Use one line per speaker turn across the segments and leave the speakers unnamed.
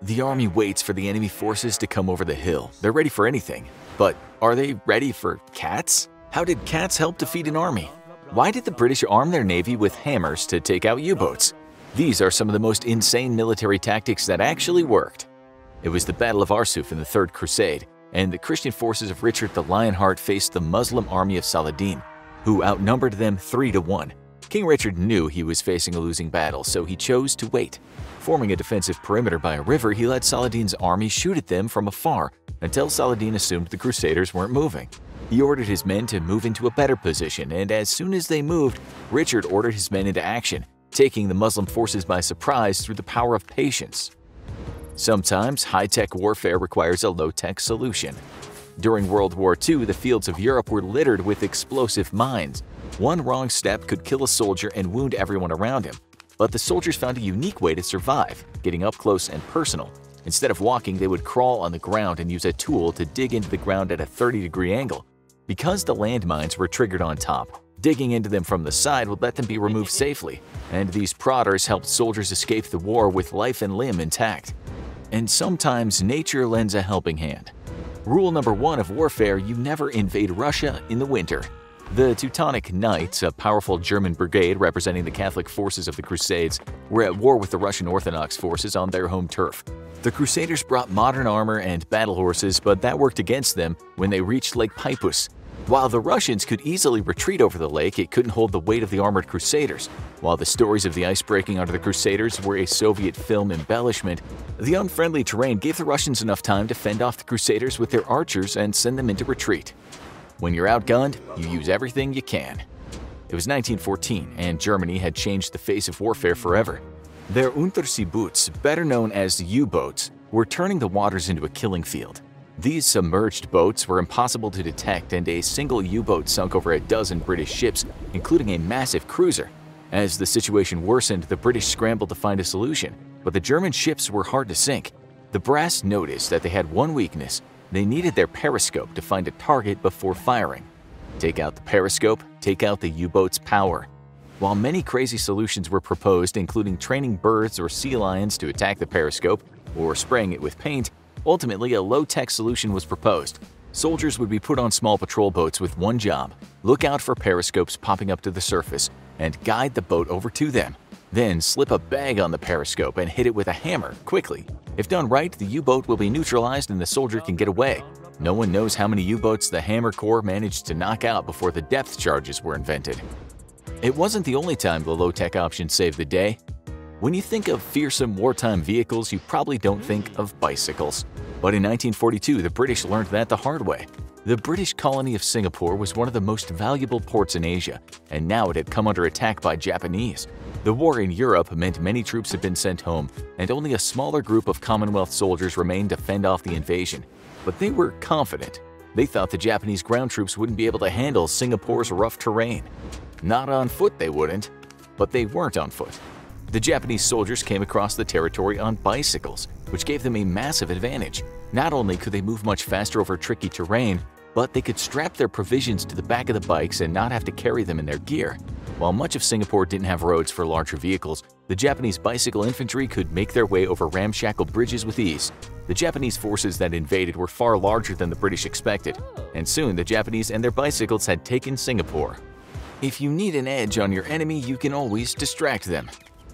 The army waits for the enemy forces to come over the hill. They're ready for anything. But are they ready for cats? How did cats help defeat an army? Why did the British arm their navy with hammers to take out U-boats? These are some of the most insane military tactics that actually worked. It was the Battle of Arsuf in the Third Crusade, and the Christian forces of Richard the Lionheart faced the Muslim army of Saladin, who outnumbered them 3-1. King Richard knew he was facing a losing battle, so he chose to wait. Forming a defensive perimeter by a river, he let Saladin's army shoot at them from afar until Saladin assumed the Crusaders weren't moving. He ordered his men to move into a better position, and as soon as they moved, Richard ordered his men into action, taking the Muslim forces by surprise through the power of patience. Sometimes high-tech warfare requires a low-tech solution. During World War II, the fields of Europe were littered with explosive mines. One wrong step could kill a soldier and wound everyone around him. But the soldiers found a unique way to survive, getting up close and personal. Instead of walking, they would crawl on the ground and use a tool to dig into the ground at a 30-degree angle. Because the landmines were triggered on top, digging into them from the side would let them be removed safely, and these prodders helped soldiers escape the war with life and limb intact. And sometimes nature lends a helping hand. Rule number 1 of warfare: you never invade Russia in the winter. The Teutonic Knights, a powerful German brigade representing the Catholic forces of the Crusades, were at war with the Russian Orthodox forces on their home turf. The Crusaders brought modern armor and battle horses, but that worked against them when they reached Lake Peipus. While the Russians could easily retreat over the lake, it couldn't hold the weight of the armored Crusaders. While the stories of the ice breaking under the Crusaders were a Soviet film embellishment, the unfriendly terrain gave the Russians enough time to fend off the Crusaders with their archers and send them into retreat. When you're outgunned, you use everything you can. It was 1914, and Germany had changed the face of warfare forever. Their Unterseeboots, better known as U-boats, were turning the waters into a killing field. These submerged boats were impossible to detect, and a single U-boat sunk over a dozen British ships, including a massive cruiser. As the situation worsened, the British scrambled to find a solution, but the German ships were hard to sink. The brass noticed that they had one weakness: they needed their periscope to find a target before firing. Take out the periscope, take out the U-boat's power. While many crazy solutions were proposed, including training birds or sea lions to attack the periscope or spraying it with paint, ultimately a low-tech solution was proposed. Soldiers would be put on small patrol boats with one job: look out for periscopes popping up to the surface and guide the boat over to them. Then slip a bag on the periscope and hit it with a hammer quickly. If done right, the U-boat will be neutralized and the soldier can get away. No one knows how many U-boats the Hammer Corps managed to knock out before the depth charges were invented. It wasn't the only time the low-tech option saved the day. When you think of fearsome wartime vehicles, you probably don't think of bicycles. But in 1942, the British learned that the hard way. The British colony of Singapore was one of the most valuable ports in Asia, and now it had come under attack by Japanese. The war in Europe meant many troops had been sent home, and only a smaller group of Commonwealth soldiers remained to fend off the invasion. But they were confident. They thought the Japanese ground troops wouldn't be able to handle Singapore's rough terrain. Not on foot they wouldn't, but they weren't on foot. The Japanese soldiers came across the territory on bicycles, which gave them a massive advantage. Not only could they move much faster over tricky terrain, but they could strap their provisions to the back of the bikes and not have to carry them in their gear. While much of Singapore didn't have roads for larger vehicles, the Japanese bicycle infantry could make their way over ramshackle bridges with ease. The Japanese forces that invaded were far larger than the British expected, and soon the Japanese and their bicycles had taken Singapore. If you need an edge on your enemy, you can always distract them.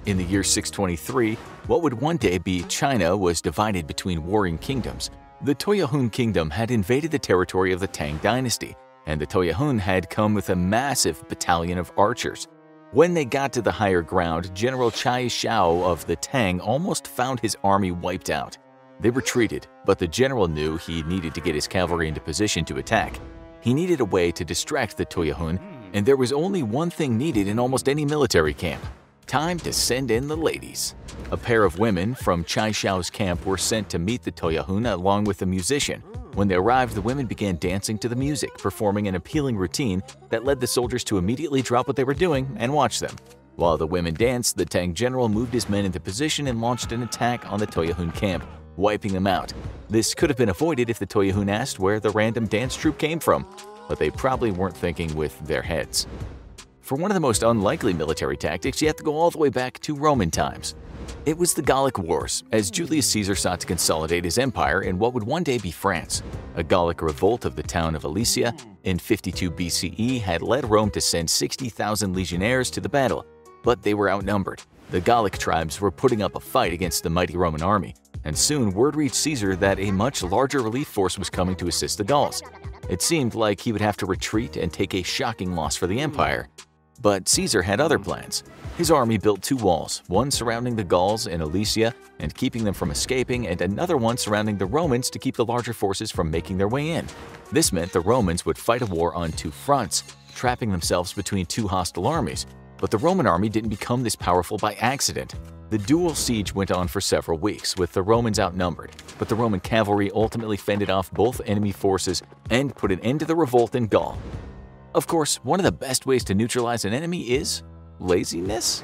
In the year 623, what would one day be China was divided between warring kingdoms. The Toyahun Kingdom had invaded the territory of the Tang Dynasty, and the Toyahun had come with a massive battalion of archers. When they got to the higher ground, General Chai Shao of the Tang almost found his army wiped out. They retreated, but the general knew he needed to get his cavalry into position to attack. He needed a way to distract the Toyahun, and there was only one thing needed in almost any military camp: time to send in the ladies. A pair of women from Chai Shao's camp were sent to meet the Toyahun along with a musician. When they arrived, the women began dancing to the music, performing an appealing routine that led the soldiers to immediately drop what they were doing and watch them. While the women danced, the Tang general moved his men into position and launched an attack on the Toyahun camp, wiping them out. This could have been avoided if the Toyahun asked where the random dance troupe came from, but they probably weren't thinking with their heads. For one of the most unlikely military tactics, you have to go all the way back to Roman times. It was the Gallic Wars, as Julius Caesar sought to consolidate his empire in what would one day be France. A Gallic revolt of the town of Alesia in 52 BCE had led Rome to send 60,000 legionnaires to the battle, but they were outnumbered. The Gallic tribes were putting up a fight against the mighty Roman army, and soon word reached Caesar that a much larger relief force was coming to assist the Gauls. It seemed like he would have to retreat and take a shocking loss for the empire. But Caesar had other plans. His army built two walls, one surrounding the Gauls in Alesia and keeping them from escaping, and another one surrounding the Romans to keep the larger forces from making their way in. This meant the Romans would fight a war on two fronts, trapping themselves between two hostile armies. But the Roman army didn't become this powerful by accident. The dual siege went on for several weeks, with the Romans outnumbered, but the Roman cavalry ultimately fended off both enemy forces and put an end to the revolt in Gaul. Of course, one of the best ways to neutralize an enemy is laziness.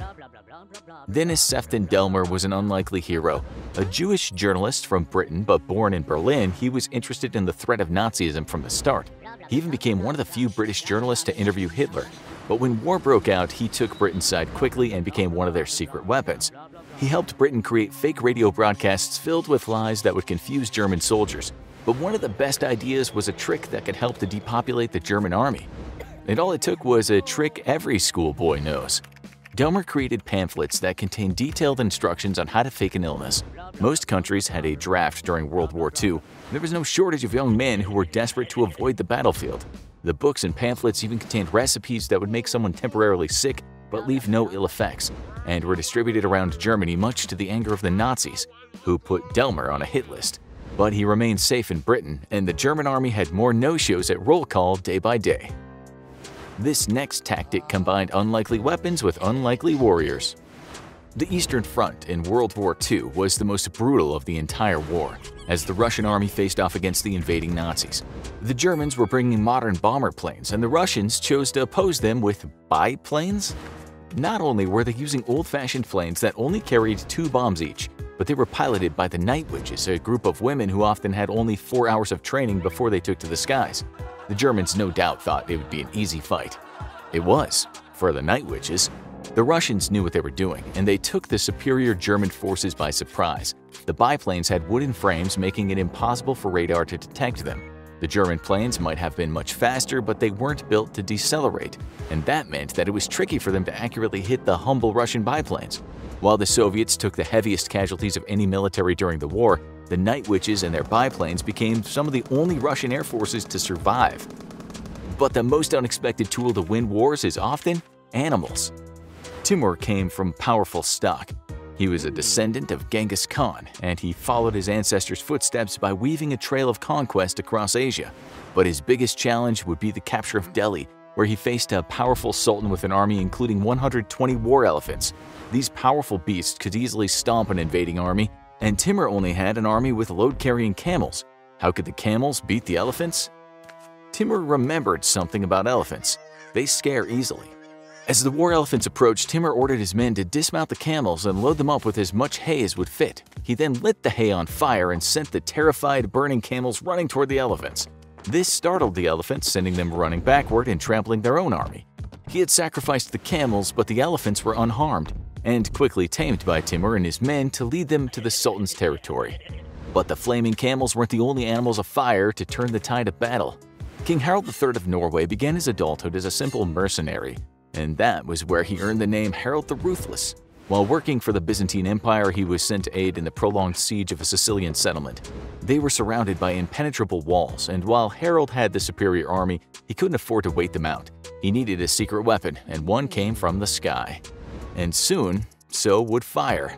Denis Sefton Delmer was an unlikely hero. A Jewish journalist from Britain but born in Berlin, he was interested in the threat of Nazism from the start. He even became one of the few British journalists to interview Hitler. But when war broke out, he took Britain's side quickly and became one of their secret weapons. He helped Britain create fake radio broadcasts filled with lies that would confuse German soldiers. But one of the best ideas was a trick that could help to depopulate the German army. And all it took was a trick every schoolboy knows. Delmer created pamphlets that contained detailed instructions on how to fake an illness. Most countries had a draft during World War II. There was no shortage of young men who were desperate to avoid the battlefield. The books and pamphlets even contained recipes that would make someone temporarily sick but leave no ill effects, and were distributed around Germany much to the anger of the Nazis, who put Delmer on a hit list. But he remained safe in Britain, and the German army had more no-shows at roll call day by day. This next tactic combined unlikely weapons with unlikely warriors. The Eastern Front in World War II was the most brutal of the entire war, as the Russian army faced off against the invading Nazis. The Germans were bringing modern bomber planes, and the Russians chose to oppose them with biplanes. Not only were they using old-fashioned planes that only carried 2 bombs each, but they were piloted by the Night Witches, a group of women who often had only 4 hours of training before they took to the skies. The Germans no doubt thought it would be an easy fight. It was, for the Night Witches. The Russians knew what they were doing, and they took the superior German forces by surprise. The biplanes had wooden frames, making it impossible for radar to detect them. The German planes might have been much faster, but they weren't built to decelerate, and that meant that it was tricky for them to accurately hit the humble Russian biplanes. While the Soviets took the heaviest casualties of any military during the war, the Night Witches and their biplanes became some of the only Russian air forces to survive. But the most unexpected tool to win wars is often animals. Timur came from powerful stock. He was a descendant of Genghis Khan, and he followed his ancestors' footsteps by weaving a trail of conquest across Asia. But his biggest challenge would be the capture of Delhi, where he faced a powerful sultan with an army including 120 war elephants. These powerful beasts could easily stomp an invading army, and Timur only had an army with load-carrying camels. How could the camels beat the elephants? Timur remembered something about elephants. They scare easily. As the war elephants approached, Timur ordered his men to dismount the camels and load them up with as much hay as would fit. He then lit the hay on fire and sent the terrified, burning camels running toward the elephants. This startled the elephants, sending them running backward and trampling their own army. He had sacrificed the camels, but the elephants were unharmed and quickly tamed by Timur and his men to lead them to the Sultan's territory. But the flaming camels weren't the only animals of fire to turn the tide of battle. King Harald III of Norway began his adulthood as a simple mercenary, and that was where he earned the name Harald the Ruthless. While working for the Byzantine Empire, he was sent to aid in the prolonged siege of a Sicilian settlement. They were surrounded by impenetrable walls, and while Harald had the superior army, he couldn't afford to wait them out. He needed a secret weapon, and one came from the sky. And soon, so would fire.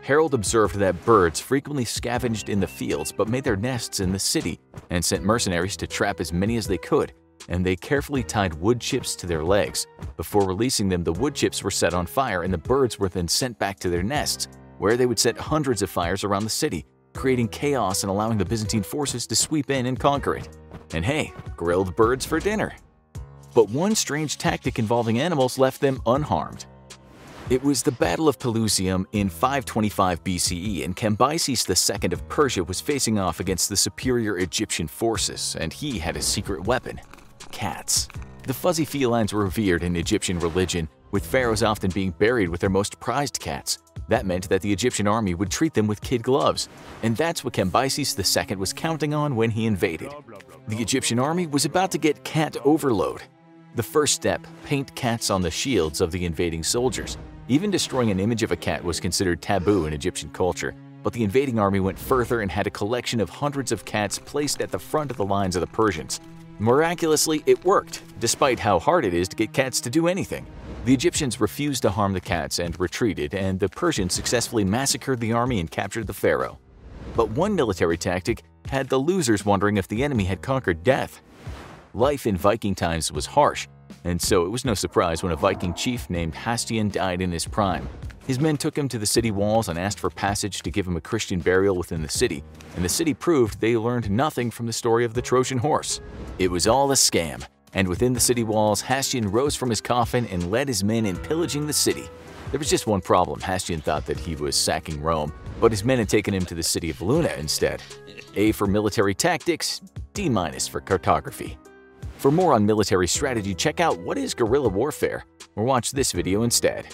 Harald observed that birds frequently scavenged in the fields but made their nests in the city, and sent mercenaries to trap as many as they could, and they carefully tied wood chips to their legs. Before releasing them, the wood chips were set on fire and the birds were then sent back to their nests, where they would set hundreds of fires around the city, creating chaos and allowing the Byzantine forces to sweep in and conquer it. And hey, grilled birds for dinner. But one strange tactic involving animals left them unharmed. It was the Battle of Pelusium in 525 BCE, and Cambyses II of Persia was facing off against the superior Egyptian forces, and he had a secret weapon: cats. The fuzzy felines were revered in Egyptian religion, with pharaohs often being buried with their most prized cats. That meant that the Egyptian army would treat them with kid gloves, and that's what Cambyses II was counting on when he invaded. The Egyptian army was about to get cat overload. The first step: paint cats on the shields of the invading soldiers. Even destroying an image of a cat was considered taboo in Egyptian culture, but the invading army went further and had a collection of hundreds of cats placed at the front of the lines of the Persians. Miraculously, it worked, despite how hard it is to get cats to do anything. The Egyptians refused to harm the cats and retreated, and the Persians successfully massacred the army and captured the pharaoh. But one military tactic had the losers wondering if the enemy had conquered death. Life in Viking times was harsh, and so it was no surprise when a Viking chief named Hastion died in his prime. His men took him to the city walls and asked for passage to give him a Christian burial within the city, and the city proved they learned nothing from the story of the Trojan horse. It was all a scam, and within the city walls, Hastion rose from his coffin and led his men in pillaging the city. There was just one problem: Hastion thought that he was sacking Rome, but his men had taken him to the city of Luna instead. A for military tactics, D- for cartography. For more on military strategy, check out What is Guerrilla Warfare, or watch this video instead.